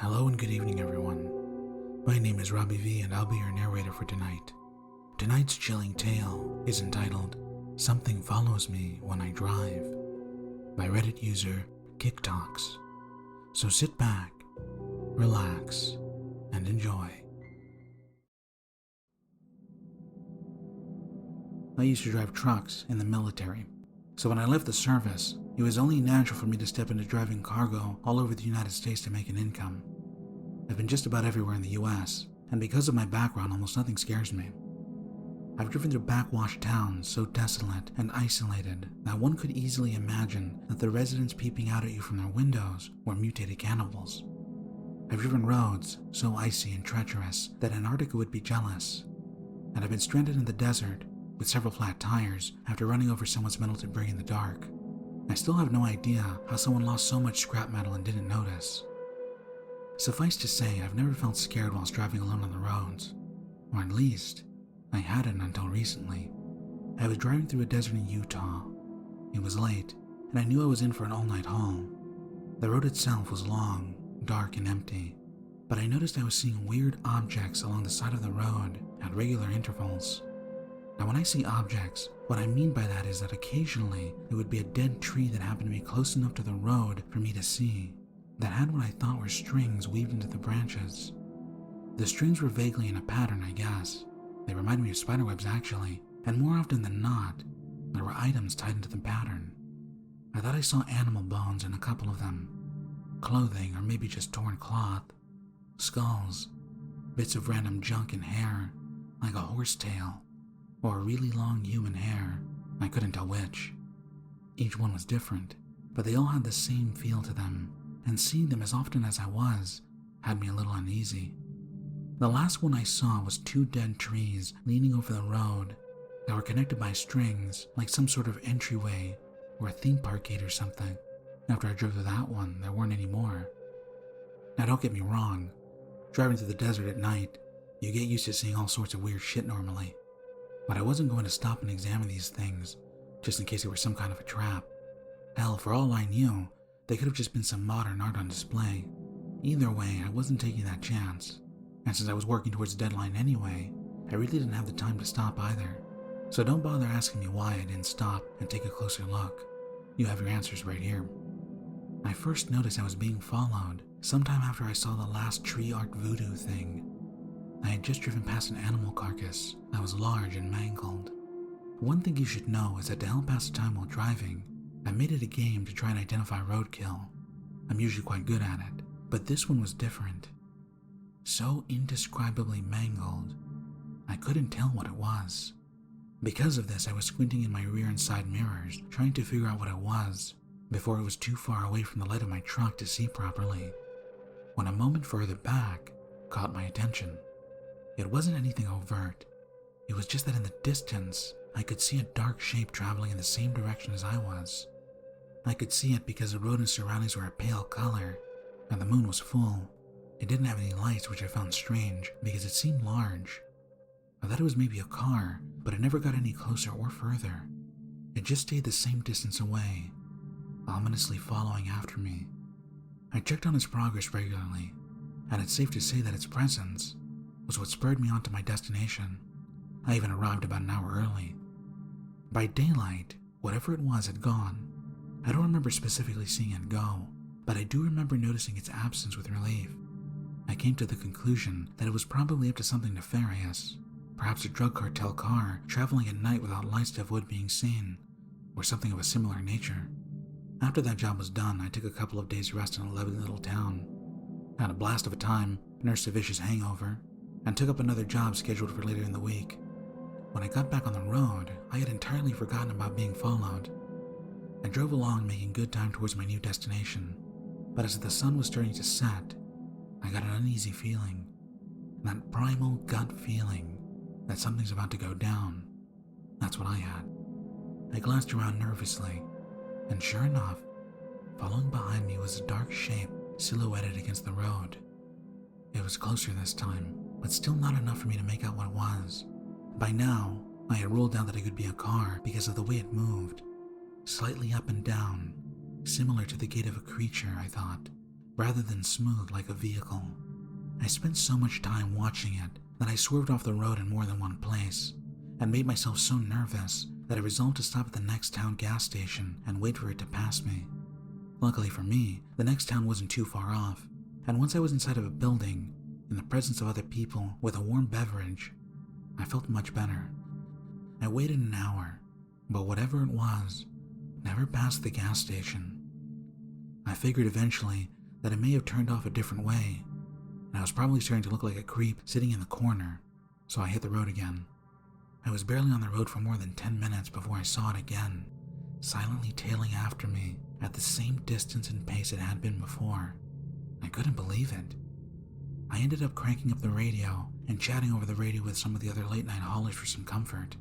Hello and good evening, everyone. My name is Robbie V, and I'll be your narrator for tonight. Tonight's chilling tale is entitled Something Follows Me When I Drive by Reddit user KickTalks. So sit back, relax, and enjoy. I used to drive trucks in the military, so when I left the service, it was only natural for me to step into driving cargo all over the United States to make an income. I've been just about everywhere in the US, and because of my background, almost nothing scares me. I've driven through backwash towns so desolate and isolated that one could easily imagine that the residents peeping out at you from their windows were mutated cannibals. I've driven roads so icy and treacherous that Antarctica would be jealous, and I've been stranded in the desert with several flat tires after running over someone's metal debris in the dark. I still have no idea how someone lost so much scrap metal and didn't notice. Suffice to say, I've never felt scared whilst driving alone on the roads, or at least, I hadn't until recently. I was driving through a desert in Utah. It was late, and I knew I was in for an all-night haul. The road itself was long, dark, and empty, but I noticed I was seeing weird objects along the side of the road at regular intervals. Now, when I see objects, what I mean by that is that occasionally there would be a dead tree that happened to be close enough to the road for me to see, that had what I thought were strings weaved into the branches. The strings were vaguely in a pattern, I guess. They reminded me of spiderwebs actually, and more often than not, there were items tied into the pattern. I thought I saw animal bones in a couple of them, clothing or maybe just torn cloth, skulls, bits of random junk and hair, like a horse tail, or really long human hair. I couldn't tell which. Each one was different, but they all had the same feel to them, and seeing them as often as I was had me a little uneasy. The last one I saw was two dead trees leaning over the road that were connected by strings like some sort of entryway or a theme park gate or something. After I drove through that one, there weren't any more. Now don't get me wrong, driving through the desert at night, you get used to seeing all sorts of weird shit normally. But I wasn't going to stop and examine these things just in case it were some kind of a trap. Hell, for all I knew, they could have just been some modern art on display. Either way, I wasn't taking that chance. And since I was working towards the deadline anyway, I really didn't have the time to stop either. So don't bother asking me why I didn't stop and take a closer look. You have your answers right here. I first noticed I was being followed sometime after I saw the last tree art voodoo thing. I had just driven past an animal carcass that was large and mangled. One thing you should know is that to help pass the time while driving, I made it a game to try and identify roadkill. I'm usually quite good at it, but this one was different. So indescribably mangled, I couldn't tell what it was. Because of this, I was squinting in my rear and side mirrors, trying to figure out what it was, before it was too far away from the light of my truck to see properly, when a moment further back caught my attention. It wasn't anything overt, it was just that in the distance, I could see a dark shape traveling in the same direction as I was. I could see it because the road and surroundings were a pale color, and the moon was full. It didn't have any lights, which I found strange because it seemed large. I thought it was maybe a car, but it never got any closer or further. It just stayed the same distance away, ominously following after me. I checked on its progress regularly, and it's safe to say that its presence was what spurred me on to my destination. I even arrived about an hour early. By daylight, whatever it was had gone. I don't remember specifically seeing it go, but I do remember noticing its absence with relief. I came to the conclusion that it was probably up to something nefarious, perhaps a drug cartel car traveling at night without lights to avoid being seen, or something of a similar nature. After that job was done, I took a couple of days rest in a lovely little town. Had a blast of a time, nursed a vicious hangover, and took up another job scheduled for later in the week. When I got back on the road, I had entirely forgotten about being followed. I drove along making good time towards my new destination, but as the sun was starting to set, I got an uneasy feeling, that primal gut feeling that something's about to go down. That's what I had. I glanced around nervously, and sure enough, following behind me was a dark shape silhouetted against the road. It was closer this time, but still not enough for me to make out what it was. By now, I had ruled out that it could be a car because of the way it moved, slightly up and down, similar to the gait of a creature, I thought. rather than smooth like a vehicle. I spent so much time watching it that I swerved off the road in more than one place and made myself so nervous that I resolved to stop at the next town gas station and wait for it to pass me. Luckily for me, the next town wasn't too far off, and once I was inside of a building, in the presence of other people with a warm beverage, I felt much better. I waited an hour, but whatever it was, never passed the gas station. I figured eventually that it may have turned off a different way, and I was probably starting to look like a creep sitting in the corner, so I hit the road again. I was barely on the road for more than 10 minutes before I saw it again, silently tailing after me at the same distance and pace it had been before. I couldn't believe it. I ended up cranking up the radio and chatting over the radio with some of the other late-night haulers for some comfort.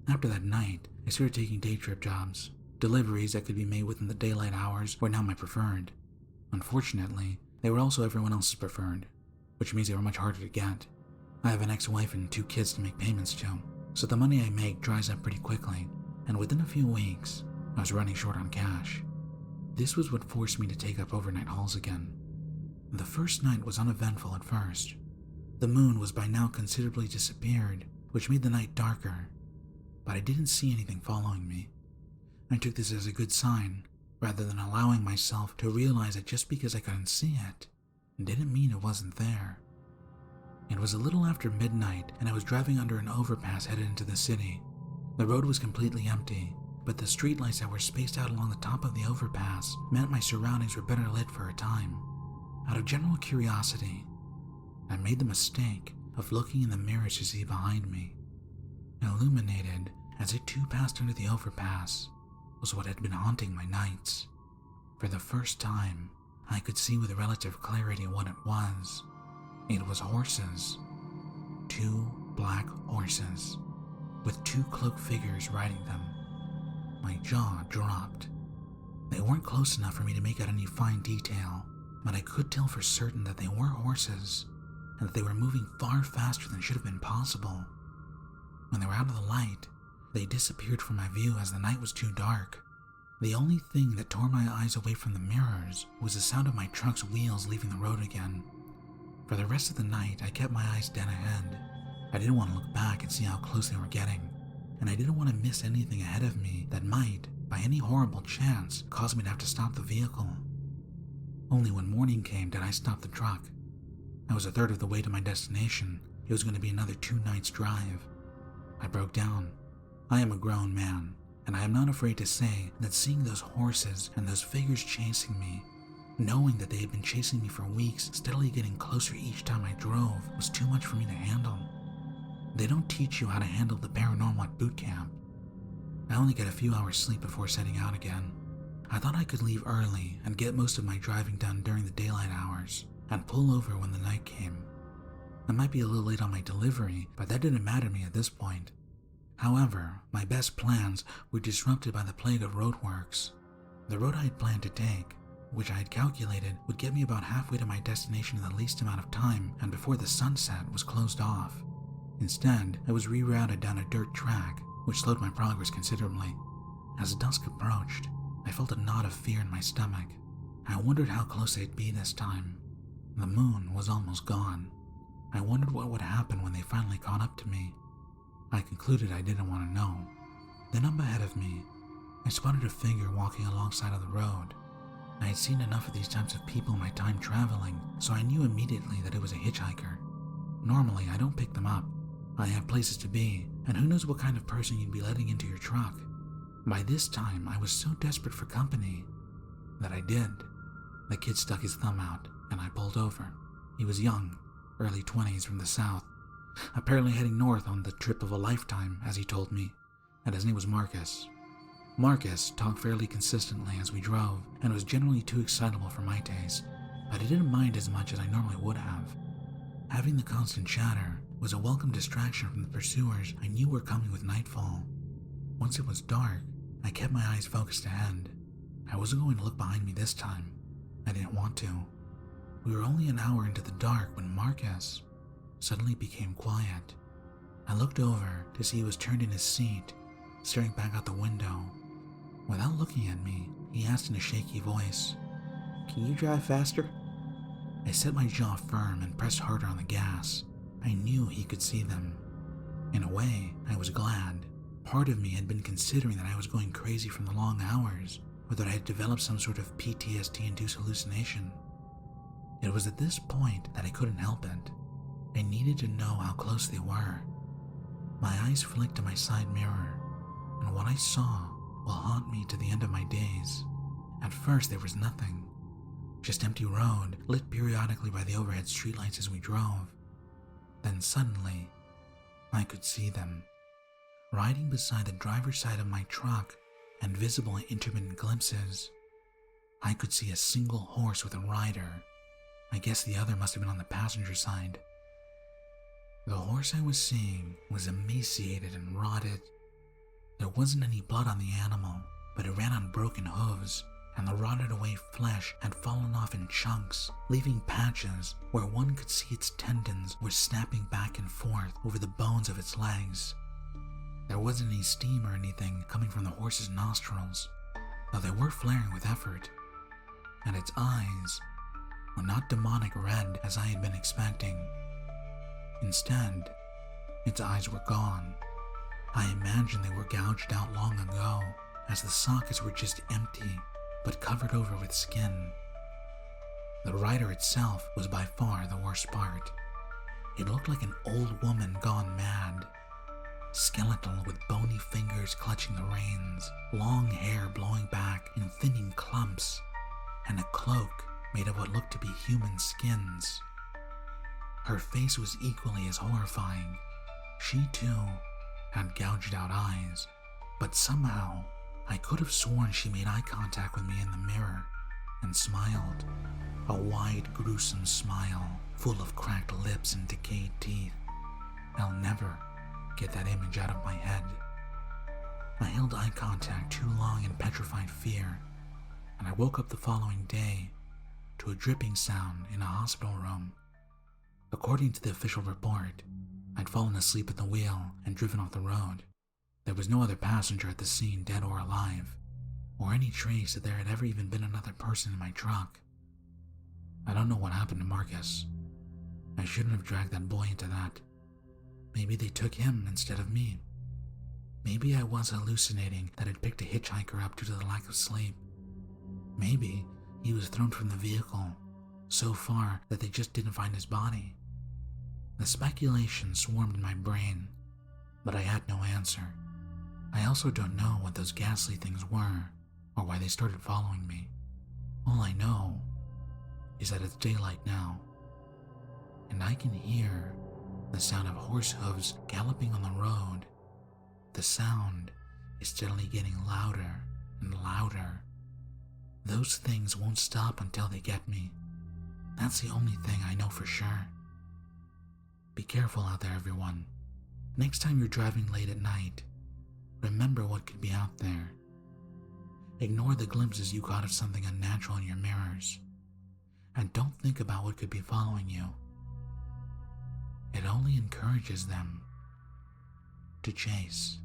After that night, I started taking day trip jobs. Deliveries that could be made within the daylight hours were now my preferred. Unfortunately, they were also everyone else's preferred, which means they were much harder to get. I have an ex-wife and 2 kids to make payments to, so the money I make dries up pretty quickly, and within a few weeks, I was running short on cash. This was what forced me to take up overnight hauls again. The first night was uneventful at first. The moon was by now considerably disappeared, which made the night darker, but I didn't see anything following me. I took this as a good sign, rather than allowing myself to realize that just because I couldn't see it, didn't mean it wasn't there. It was a little after midnight, and I was driving under an overpass headed into the city. The road was completely empty, but the streetlights that were spaced out along the top of the overpass meant my surroundings were better lit for a time. Out of general curiosity, I made the mistake of looking in the mirrors to see behind me. Illuminated as it too passed under the overpass was what had been haunting my nights. For the first time, I could see with relative clarity what it was. It was horses. 2 black horses, with 2 cloaked figures riding them. My jaw dropped. They weren't close enough for me to make out any fine detail, but I could tell for certain that they were horses, and that they were moving far faster than should have been possible. When they were out of the light, they disappeared from my view as the night was too dark. The only thing that tore my eyes away from the mirrors was the sound of my truck's wheels leaving the road again. For the rest of the night, I kept my eyes dead ahead. I didn't want to look back and see how close they were getting, and I didn't want to miss anything ahead of me that might, by any horrible chance, cause me to have to stop the vehicle. Only when morning came did I stop the truck. I was a third of the way to my destination. It was going to be another 2 nights' drive. I broke down. I am a grown man, and I am not afraid to say that seeing those horses and those figures chasing me, knowing that they had been chasing me for weeks, steadily getting closer each time I drove, was too much for me to handle. They don't teach you how to handle the paranormal at boot camp. I only get a few hours sleep before setting out again. I thought I could leave early and get most of my driving done during the daylight hours, and pull over when the night came. I might be a little late on my delivery, but that didn't matter to me at this point. However, my best plans were disrupted by the plague of roadworks. The road I had planned to take, which I had calculated would get me about halfway to my destination in the least amount of time and before the sunset, was closed off. Instead, I was rerouted down a dirt track, which slowed my progress considerably. As dusk approached, I felt a knot of fear in my stomach. I wondered how close they'd be this time. The moon was almost gone. I wondered what would happen when they finally caught up to me. I concluded I didn't want to know. Then up ahead of me, I spotted a figure walking alongside of the road. I had seen enough of these types of people in my time traveling, so I knew immediately that it was a hitchhiker. Normally, I don't pick them up. I have places to be, and who knows what kind of person you'd be letting into your truck. By this time, I was so desperate for company that I did. The kid stuck his thumb out, and I pulled over. He was young, early 20s, from the south, apparently heading north on the trip of a lifetime, as he told me, and his name was Marcus. Marcus talked fairly consistently as we drove, and was generally too excitable for my taste, but I didn't mind as much as I normally would have. Having the constant chatter was a welcome distraction from the pursuers I knew were coming with nightfall. Once it was dark, I kept my eyes focused ahead. I wasn't going to look behind me this time. I didn't want to. We were only an hour into the dark when Marcus suddenly became quiet. I looked over to see he was turned in his seat, staring back out the window. Without looking at me, he asked in a shaky voice, "Can you drive faster? I set my jaw firm and pressed harder on the gas. I knew he could see them. In a way, I was glad. Part of me had been considering that I was going crazy from the long hours, or that I had developed some sort of PTSD-induced hallucination. It was at this point that I couldn't help it. I needed to know how close they were. My eyes flicked to my side mirror, and what I saw will haunt me to the end of my days. At first, there was nothing. Just empty road, lit periodically by the overhead streetlights as we drove. Then suddenly, I could see them. Riding beside the driver's side of my truck and visible in intermittent glimpses, I could see a single horse with a rider. I guess the other must have been on the passenger side. The horse I was seeing was emaciated and rotted. There wasn't any blood on the animal, but it ran on broken hooves, and the rotted away flesh had fallen off in chunks, leaving patches where one could see its tendons were snapping back and forth over the bones of its legs. There wasn't any steam or anything coming from the horse's nostrils, though they were flaring with effort, and its eyes were not demonic red as I had been expecting. Instead, its eyes were gone. I imagined they were gouged out long ago, as the sockets were just empty, but covered over with skin. The rider itself was by far the worst part. It looked like an old woman gone mad. Skeletal with bony fingers clutching the reins, long hair blowing back in thinning clumps, and a cloak made of what looked to be human skins. Her face was equally as horrifying. She too had gouged out eyes, but somehow I could have sworn she made eye contact with me in the mirror and smiled. A wide, gruesome smile, full of cracked lips and decayed teeth. I'll never get that image out of my head. I held eye contact too long in petrified fear, and I woke up the following day to a dripping sound in a hospital room. According to the official report, I'd fallen asleep at the wheel and driven off the road. There was no other passenger at the scene, dead or alive, or any trace that there had ever even been another person in my truck. I don't know what happened to Marcus. I shouldn't have dragged that boy into that. Maybe they took him instead of me. Maybe I was hallucinating that I'd picked a hitchhiker up due to the lack of sleep. Maybe he was thrown from the vehicle so far that they just didn't find his body. The speculation swarmed in my brain, but I had no answer. I also don't know what those ghastly things were, or why they started following me. All I know is that it's daylight now, and I can hear the sound of horse hooves galloping on the road. The sound is steadily getting louder and louder. Those things won't stop until they get me. That's the only thing I know for sure. Be careful out there, everyone. Next time you're driving late at night, remember what could be out there. Ignore the glimpses you got of something unnatural in your mirrors, and don't think about what could be following you. It only encourages them to chase.